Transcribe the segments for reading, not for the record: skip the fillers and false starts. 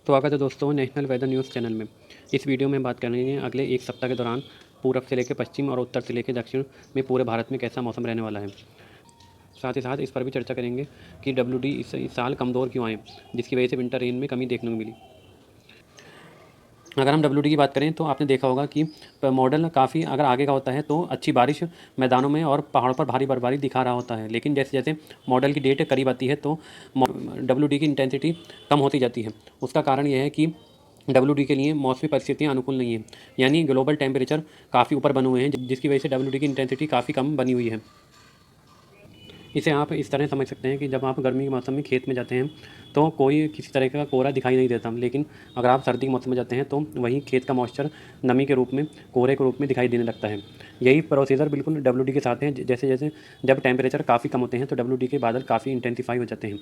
स्वागत है दोस्तों नेशनल वेदर न्यूज़ चैनल में। इस वीडियो में बात करेंगे अगले एक सप्ताह के दौरान पूरब से लेकर पश्चिम और उत्तर से लेकर दक्षिण में पूरे भारत में कैसा मौसम रहने वाला है। साथ ही साथ इस पर भी चर्चा करेंगे कि डब्ल्यू डी इस साल कमज़ोर क्यों आए, जिसकी वजह से विंटर रेन में कमी देखने को मिली। अगर हम डब्ल्यू की बात करें तो आपने देखा होगा कि मॉडल काफ़ी अगर आगे का होता है तो अच्छी बारिश मैदानों में और पहाड़ों पर भारी बर्फबारी दिखा रहा होता है, लेकिन जैसे जैसे मॉडल की डेट करीब आती है तो डब्ल्यू की इंटेंसिटी कम होती जाती है। उसका कारण यह है कि डब्ल्यू के लिए मौसमी परिस्थितियाँ अनुकूल नहीं है, यानी ग्लोबल टेम्परेचर काफ़ी ऊपर बने हुए हैं, जिसकी वजह से डब्ल्यू की इंटेंसिटी काफ़ी कम बनी हुई है। इसे आप इस तरह समझ सकते हैं कि जब आप गर्मी के मौसम में खेत में जाते हैं तो कोई किसी तरह का कोहरा दिखाई नहीं देता, लेकिन अगर आप सर्दी के मौसम में जाते हैं तो वहीं खेत का मॉइस्चर नमी के रूप में, कोहरे के रूप में दिखाई देने लगता है। यही प्रोसीजर बिल्कुल डब्ल्यू के साथ है। जैसे जैसे जब टेम्परेचर काफ़ी कम होते हैं तो डब्ल्यू के बादल काफ़ी इंटेंसीफाई हो जाते हैं,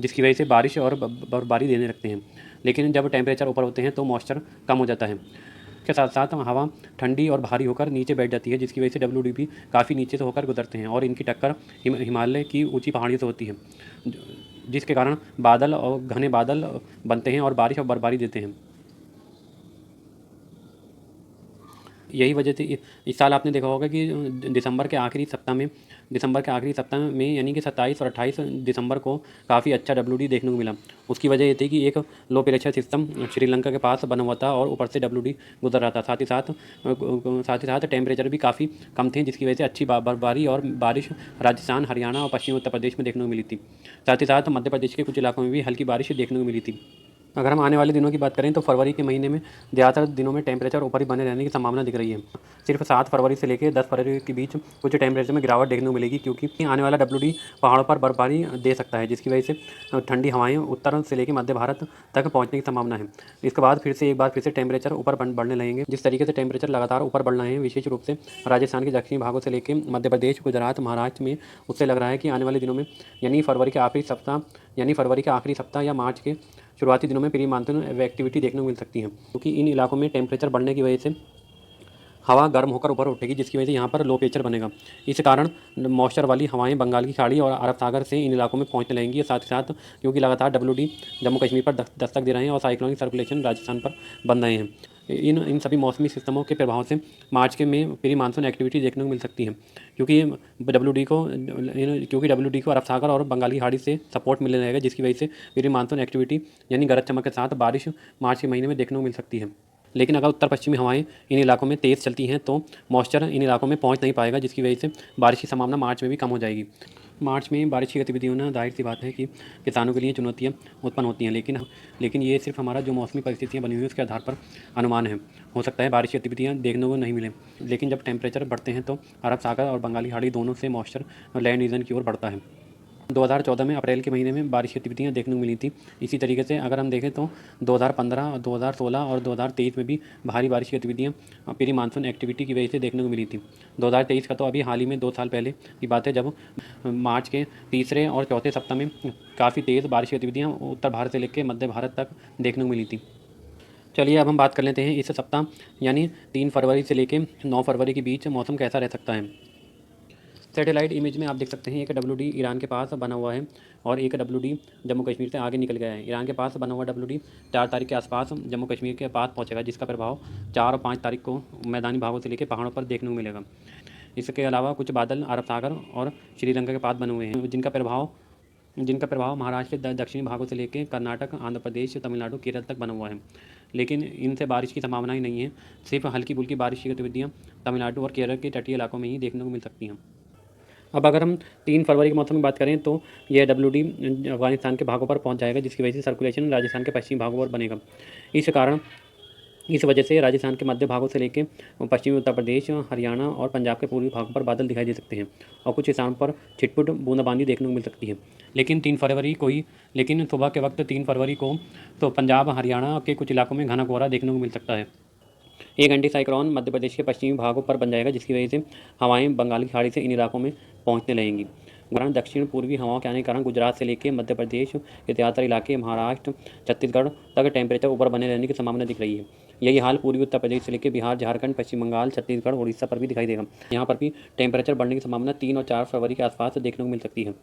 जिसकी वजह से बारिश और बर्फबारी देने लगते हैं। लेकिन जब टेम्परेचर ऊपर होते हैं तो मॉइस्चर कम हो जाता है। के साथ साथ हवा ठंडी और भारी होकर नीचे बैठ जाती है, जिसकी वजह से डब्ल्यू भी काफ़ी नीचे से होकर गुजरते हैं और इनकी टक्कर हिमालय की ऊंची पहाड़ियों से होती है, जिसके कारण बादल और घने बादल बनते हैं और बारिश और बर्फबारी देते हैं। यही वजह थी इस साल आपने देखा होगा कि दिसंबर के आखिरी सप्ताह में यानी कि 27 और 28 दिसंबर को काफ़ी अच्छा डब्ल्यू देखने को मिला। उसकी वजह ये थी कि एक लो प्रेशर सिस्टम श्रीलंका के पास बना हुआ था और ऊपर से डब्ल्यू गुजर रहा था। साथ ही साथ टेम्परेचर भी काफ़ी कम थे, जिसकी वजह से अच्छी बर्फबारी और बारिश राजस्थान, हरियाणा और पश्चिमी उत्तर प्रदेश में देखने को मिली थी। साथ ही साथ मध्य प्रदेश के कुछ इलाकों में भी हल्की बारिश देखने को मिली थी। अगर हम आने वाले दिनों की बात करें तो फरवरी के महीने में ज़्यादातर दिनों में टेम्परेचर ऊपर ही बने रहने की संभावना दिख रही है। सिर्फ 7 फरवरी से लेकर 10 फरवरी के बीच कुछ टेम्परेचर में गिरावट देखने को मिलेगी, क्योंकि आने वाला डब्ल्यू पहाड़ों पर बर्फबारी दे सकता है, जिसकी वजह से ठंडी हवाएं उत्तर से लेकर मध्य भारत तक पहुंचने की संभावना है। इसके बाद फिर से टेम्परेचर ऊपर बढ़ने लगेंगे। जिस तरीके से टेम्परेचर लगातार ऊपर बढ़ रहे हैं, विशेष रूप से राजस्थान के दक्षिणी भागों से लेकर मध्य प्रदेश, गुजरात, महाराष्ट्र में, उससे लग रहा है कि आने वाले दिनों में फरवरी के आखिरी सप्ताह या मार्च के शुरुआती दिनों में प्री मानसून एक्टिविटी देखने को मिल सकती है, क्योंकि इन इलाकों में टेम्परेचर बढ़ने की वजह से हवा गर्म होकर ऊपर उठेगी, जिसकी वजह से यहाँ पर लो प्रेशर बनेगा। इस कारण मॉइस्चर वाली हवाएं बंगाल की खाड़ी और अरब सागर से इन इलाकों में पहुँचने लगेंगी। साथ ही साथ क्योंकि लगातार डब्ल्यू जम्मू कश्मीर पर दस्तक दे रहे हैं और साइक्लोनिक सर्कुलेशन राजस्थान पर बन रहे हैं, इन सभी मौसमी सिस्टमों के प्रभाव से मार्च के में प्री मानसून एक्टिविटी देखने को मिल सकती है, क्योंकि डब्ल्यू डी को अरब सागर और बंगाली खाड़ी से सपोर्ट मिलने लगेगा, जिसकी वजह से प्री मानसून एक्टिविटी यानी गरज चमक के साथ बारिश मार्च के महीने में देखने को मिल सकती है। लेकिन अगर उत्तर पश्चिमी हवाएं इन इलाकों में तेज़ चलती हैं तो मॉइस्चर इन इलाकों में पहुंच नहीं पाएगा, जिसकी वजह से बारिश की संभावना मार्च में भी कम हो जाएगी। मार्च में बारिश की गतिविधियों ना जाहिर सी बात है कि किसानों के लिए चुनौतियां उत्पन्न होती हैं, लेकिन ये सिर्फ हमारा जो मौसमी परिस्थितियां बनी हुई हैं उसके आधार पर अनुमान है। हो सकता है बारिश की गतिविधियां देखने को नहीं मिलें, लेकिन जब टेम्परेचर बढ़ते हैं तो अरब सागर और बंगाली खाड़ी दोनों से मॉइस्चर लैंड रीजन की ओर बढ़ता है। 2014 में अप्रैल के महीने में बारिश की गतिविधियाँ देखने को मिली थी। इसी तरीके से अगर हम देखें तो 2015, 2016 और 2023 में भी भारी बारिश की गतिविधियाँ प्री मानसून एक्टिविटी की वजह से देखने को मिली थी। 2023 का तो अभी हाल ही में 2 साल पहले की बात है, जब मार्च के तीसरे और चौथे सप्ताह में काफ़ी तेज़ बारिश की गतिविधियाँ उत्तर भारत से लेकर मध्य भारत तक देखने को मिली थी। चलिए अब हम बात कर लेते हैं इस सप्ताह यानी 3 फरवरी से लेकर 9 फरवरी के बीच मौसम कैसा रह सकता है। सैटेलाइट इमेज में आप देख सकते हैं एक डब्ल्यू ईरान के पास बना हुआ है और एक डब्ल्यू जम्मू कश्मीर से आगे निकल गया है। ईरान के पास बना हुआ डब्ल्यू 4 तारीख के आसपास जम्मू कश्मीर के पास पहुंचेगा, जिसका प्रभाव 4 और 5 तारीख को मैदानी भागों से लेकर पहाड़ों पर देखने को मिलेगा। इसके अलावा कुछ बादल अरब सागर और श्रीलंका के पास बने हुए हैं, जिनका प्रभाव महाराष्ट्र के दक्षिणी भागों से लेकर कर्नाटक, आंध्र प्रदेश, तमिलनाडु, केरल तक बना हुआ है, लेकिन इनसे बारिश की संभावना ही नहीं है। सिर्फ हल्की फुल्की बारिश की गतिविधियाँ तमिलनाडु और केरल के तटीय इलाकों में ही देखने को मिल सकती हैं। अब अगर हम 3 फरवरी के मौसम की बात करें तो यह डब्ल्यू अफगानिस्तान के भागों पर पहुंच जाएगा, जिसकी वजह से सर्कुलेशन राजस्थान के पश्चिमी भागों पर बनेगा। इस वजह से राजस्थान के मध्य भागों से लेकर पश्चिमी उत्तर प्रदेश, हरियाणा और पंजाब के पूर्वी भागों पर बादल दिखाई दे सकते हैं और कुछ स्थानों पर छिटपुट बूंदाबांदी देखने को मिल सकती है। लेकिन सुबह के वक्त 3 फरवरी को तो पंजाब, हरियाणा के कुछ इलाकों में घना कोहरा देखने को मिल सकता है। एक एंटी साइक्लोन मध्य प्रदेश के पश्चिमी भागों पर बन जाएगा, जिसकी वजह से हवाएं बंगाल की खाड़ी से इन इलाकों में पहुंचने लगेंगी। कारण दक्षिण पूर्वी हवाओं के आने के कारण गुजरात से लेकर मध्य प्रदेश के ज़्यादातर इलाके, महाराष्ट्र, छत्तीसगढ़ तक टेम्परेचर ऊपर बने रहने की संभावना दिख रही है। यही हाल पूर्वी उत्तर प्रदेश से लेकर बिहार, झारखंड, पश्चिम बंगाल, छत्तीसगढ़, उड़ीसा पर भी दिखाई देगा। यहाँ पर भी टेम्परेचर बढ़ने की संभावना 3 और 4 फरवरी के आसपास देखने को मिल सकती है।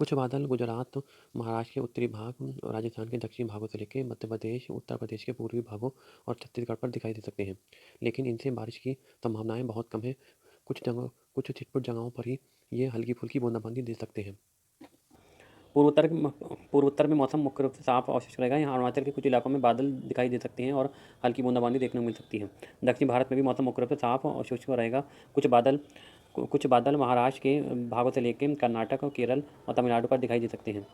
कुछ बादल गुजरात, महाराष्ट्र के उत्तरी भाग, राजस्थान के दक्षिणी भागों से लेकर मध्य प्रदेश, उत्तर प्रदेश के पूर्वी भागों और छत्तीसगढ़ पर दिखाई दे सकते हैं, लेकिन इनसे बारिश की संभावनाएं बहुत कम है। कुछ छिटपुट जगहों पर ही ये हल्की-फुल्की बूंदाबांदी दे सकते हैं। पूर्व उत्तर में मौसम मुख्य रूप से साफ और शुष्क रहेगा। यहाँ अरुणाचल के कुछ इलाकों में बादल दिखाई दे सकते हैं और हल्की बूंदाबांदी देखने को मिल सकती है। दक्षिण भारत में भी मौसम मुख्य रूप से साफ और शुष्क रहेगा। कुछ बादल महाराष्ट्र के भागों से लेकर कर्नाटक और केरल और तमिलनाडु पर दिखाई दे सकते हैं।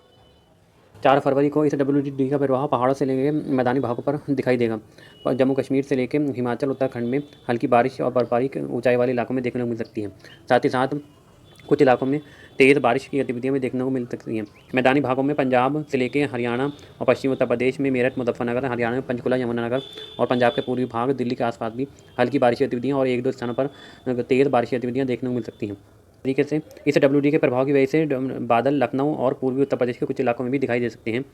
4 फरवरी को इस WD का प्रभाव पहाड़ों से लेकर मैदानी भागों पर दिखाई देगा। और जम्मू कश्मीर से लेकर हिमाचल उत्तराखंड में हल्की बारिश और बर्फबारी ऊंचाई वाले इलाकों में देखने को मिल सकती है। साथ ही साथ कुछ इलाकों में तेज़ बारिश की गतिविधियां भी देखने को मिल सकती हैं। मैदानी भागों में पंजाब से लेकर हरियाणा और पश्चिमी उत्तर प्रदेश में मेरठ, मुजफ्फरनगर, हरियाणा में पंचकुला, यमुनानगर और पंजाब के पूर्वी भाग, दिल्ली के आसपास भी हल्की बारिश की गतिविधियां और 1-2 स्थानों पर तेज़ बारिश की गतिविधियां देखने को मिल सकती हैं। तरीके से इस WD के प्रभाव की वजह से बादल लखनऊ और पूर्वी उत्तर प्रदेश के कुछ इलाकों में भी दिखाई दे सकते हैं।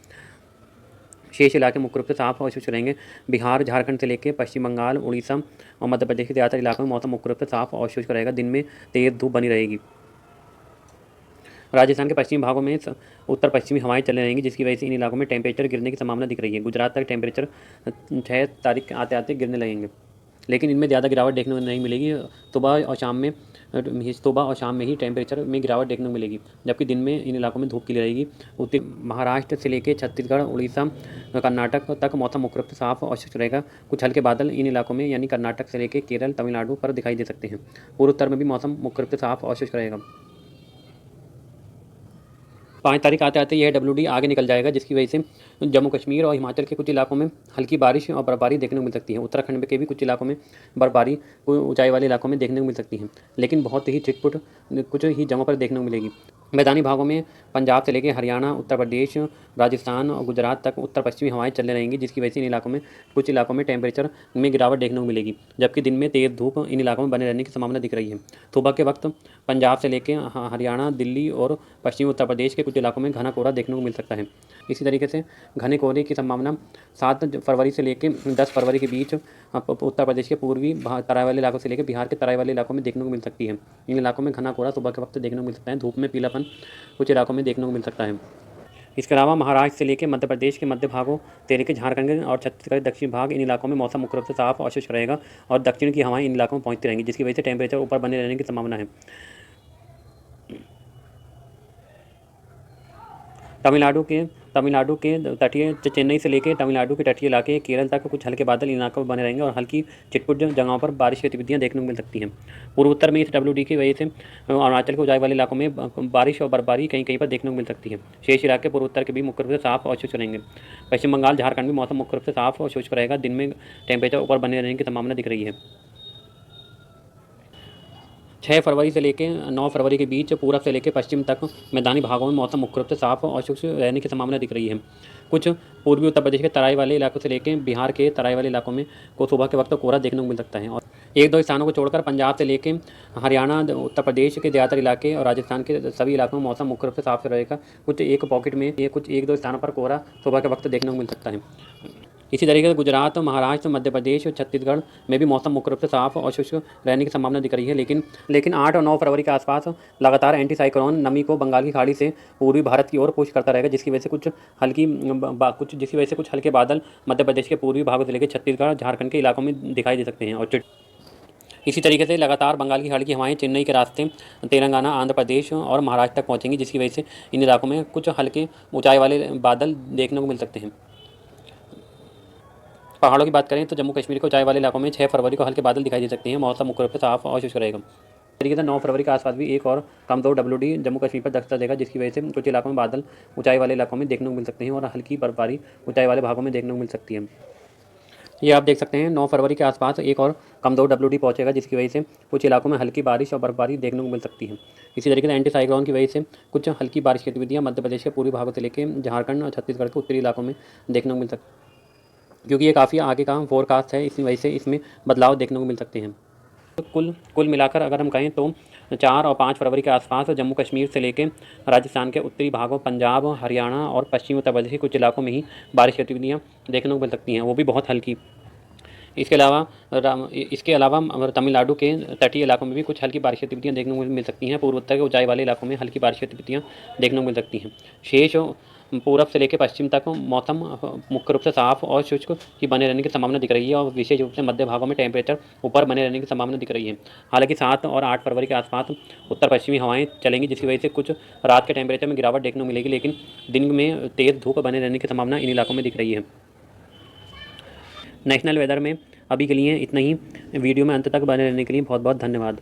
शेष इलाके मुख्य रूप से साफ और शुष्क रहेंगे। बिहार, झारखंड से लेकर पश्चिम बंगाल, उड़ीसा और मध्य प्रदेश के ज़्यादातर इलाकों में मौसम मुख्य रूप से साफ और शुष्क रहेगा। दिन में तेज़ धूप बनी रहेगी। राजस्थान के पश्चिमी भागों में उत्तर पश्चिमी हवाएं चलने रहेंगी, जिसकी वजह से इन इलाकों में टेम्परेचर गिरने की संभावना दिख रही है। गुजरात तक टेम्परेचर 6 तारीख आते आते गिरने लगेंगे, लेकिन इनमें ज़्यादा गिरावट देखने को नहीं मिलेगी। सुबह और शाम में ही टेम्परेचर में गिरावट देखने को मिलेगी, जबकि दिन में इन इलाकों में धूप खिली रहेगी। उत्तरी महाराष्ट्र से लेकर छत्तीसगढ़, उड़ीसा, कर्नाटक तक मौसम मुख्य रूप से साफ और शुष्क रहेगा। कुछ हल्के बादल इन इलाकों में यानी कर्नाटक से लेकर केरल, तमिलनाडु पर दिखाई दे सकते हैं। पूर्व उत्तर में भी मौसम मुख्य रूप से साफ और शुष्क रहेगा। 5 तारीख आते आते यह WD आगे निकल जाएगा, जिसकी वजह से जम्मू कश्मीर और हिमाचल के कुछ इलाकों में हल्की बारिश और बर्फबारी देखने को मिल सकती है। उत्तराखंड के भी कुछ इलाकों में बर्फबारी ऊंचाई वाले इलाकों में देखने को मिल सकती है, लेकिन बहुत ही छिटपुट कुछ ही जगहों पर देखने को मिलेगी। मैदानी भागों में पंजाब से लेकर हरियाणा, उत्तर प्रदेश, राजस्थान और गुजरात तक उत्तर पश्चिमी हवाएं चलने रहेंगी, जिसकी वजह से इन इलाकों में कुछ इलाकों में टेम्परेचर में गिरावट देखने को मिलेगी, जबकि दिन में तेज़ धूप इन इलाकों में बने रहने की संभावना दिख रही है। सुबह के वक्त पंजाब से लेकर हरियाणा, दिल्ली और पश्चिमी उत्तर प्रदेश के कुछ इलाकों में घना कोहरा देखने को मिल सकता है। इसी तरीके से घने कोहरे की संभावना 7 फरवरी से लेकर 10 फरवरी के बीच उत्तर प्रदेश के पूर्वी तराई वाले इलाकों से लेकर बिहार के तराई वाले इलाकों में देखने को मिल सकती है। इन इलाकों में घना कोहरा सुबह के वक्त देखने को मिल सकता है। धूप में पीलापन कुछ इलाकों में देखने को मिल सकता है। इसके अलावा महाराष्ट्र से लेकर मध्य प्रदेश के मध्य भागों से लेकर झारखंड और छत्तीसगढ़ के दक्षिण भाग, इन इलाकों में मौसम मुख्य रूप से साफ और शुष्क रहेगा और दक्षिण की हवाएं इन इलाकों में पहुंचती रहेंगी, जिसकी वजह से टेम्परेचर ऊपर बने रहने की संभावना है। तमिलनाडु के तटीय चेन्नई से लेकर तमिलनाडु के तटीय इलाके केरल तक कुछ हल्के बादल इन इलाकों में बने रहेंगे और हल्की छिटपुट जगहों पर बारिश की गतिविधियां देखने को मिल सकती हैं। पूर्व उत्तर में इस WD की वजह से अरुणाचल के ऊंचाई वाले इलाकों में बारिश और बर्फबारी कहीं कहीं पर देखने को मिल सकती है। शेष इलाके पूर्व उत्तर के भी मुख्य रूप से साफ और शुष्क रहेंगे। पश्चिम बंगाल, झारखंड में मौसम मुख्य रूप से साफ और शुष्क रहेगा। दिन में टेम्परेचर ऊपर बने रहने की संभावना दिख रही है। 6 फरवरी से लेकर 9 फरवरी के बीच पूरब से लेकर पश्चिम तक मैदानी भागों में मौसम मुख्य रूप से साफ और शुष्क रहने की संभावना दिख रही है। कुछ पूर्वी उत्तर प्रदेश के तराई वाले इलाकों से लेकर बिहार के तराई वाले इलाकों में को सुबह के वक्त कोहरा देखने को मिल सकता है और 1-2 स्थानों को छोड़कर पंजाब से लेकर हरियाणा, उत्तर प्रदेश के ज़्यादातर इलाके और राजस्थान के सभी इलाकों में मौसम मुख्य रूप से साफ रहेगा। कुछ एक पॉकेट में कुछ 1-2 स्थानों पर कोहरा सुबह के वक्त देखने को मिल सकता है। इसी तरीके से गुजरात, महाराष्ट्र, मध्य प्रदेश और छत्तीसगढ़ में भी मौसम मुख्य रूप से साफ और शुष्क रहने की संभावना दिख रही है, लेकिन 8 और 9 फरवरी के आसपास लगातार एंटी साइक्लोन नमी को बंगाल की खाड़ी से पूर्वी भारत की ओर पुश करता रहेगा, जिसकी वजह से कुछ हल्के बादल मध्य प्रदेश के पूर्वी भागों से लेकर छत्तीसगढ़, झारखंड के इलाकों में दिखाई दे सकते हैं। और इसी तरीके से लगातार बंगाल की खाड़ी की हवाएं चेन्नई के रास्ते तेलंगाना, आंध्र प्रदेश और महाराष्ट्र तक पहुंचेंगी, जिसकी वजह से इन इलाकों में कुछ हल्के ऊंचाई वाले बादल देखने को मिल सकते हैं। पहाड़ों की बात करें तो जम्मू कश्मीर के ऊंचाई वाले इलाकों में 6 फरवरी को हल्के बादल दिखाई दे सकते हैं। मौसम मुख्य रूप से साफ और शुष्क रहेगा। तरीके से 9 फरवरी के आसपास भी एक और कमजोर WD जम्मू कश्मीर पर दस्तक देगा, जिसकी वजह से कुछ इलाकों में बादल ऊंचाई वाले इलाकों में देखने को मिल सकते हैं और हल्की बर्फबारी ऊंचाई वाले भागों में देखने को मिल सकती है। ये आप देख सकते हैं 9 फरवरी के आसपास एक और कमजोर WD पहुंचेगा, जिसकी वजह से कुछ इलाकों में हल्की बारिश और बर्फबारी देखने को मिल सकती है। इसी तरीके से एंटी साइक्लोन की वजह से कुछ हल्की बारिश की गतिविधियां मध्य प्रदेश के पूर्वी भागों से लेकर झारखंड और छत्तीसगढ़ के उत्तरी इलाकों में देखने को मिल सकती है, क्योंकि ये काफ़ी आगे का फोरकास्ट है, इसी वजह से इसमें बदलाव देखने को मिल सकते हैं। कुल मिलाकर अगर हम कहें तो 4 और 5 फरवरी के आसपास जम्मू कश्मीर से लेकर राजस्थान के उत्तरी भागों, पंजाब, हरियाणा और पश्चिमी उत्तर प्रदेश के कुछ इलाकों में ही बारिश गतिविधियाँ देखने को मिल सकती हैं, वो भी बहुत हल्की। इसके अलावा तमिलनाडु के तटीय इलाकों में भी कुछ हल्की बारिश गतिविधियाँ देखने को मिल सकती हैं। पूर्वोत्तर के ऊंचाई वाले इलाकों में हल्की बारिश गतिविधियाँ देखने को मिल सकती हैं। शेष पूरब से लेकर पश्चिम तक मौसम मुख्य रूप से साफ और शुष्क की बने रहने की संभावना दिख रही है और विशेष रूप से मध्य भागों में टेम्परेचर ऊपर बने रहने की संभावना दिख रही है। हालांकि 7 और 8 फरवरी के आसपास उत्तर पश्चिमी हवाएं चलेंगी, जिसकी वजह से कुछ रात के टेम्परेचर में गिरावट देखने को मिलेगी, लेकिन दिन में तेज़ धूप बने रहने की संभावना इन इलाकों में दिख रही है। नेशनल वेदर में अभी के लिए इतना ही। वीडियो में अंत तक बने रहने के लिए बहुत बहुत धन्यवाद।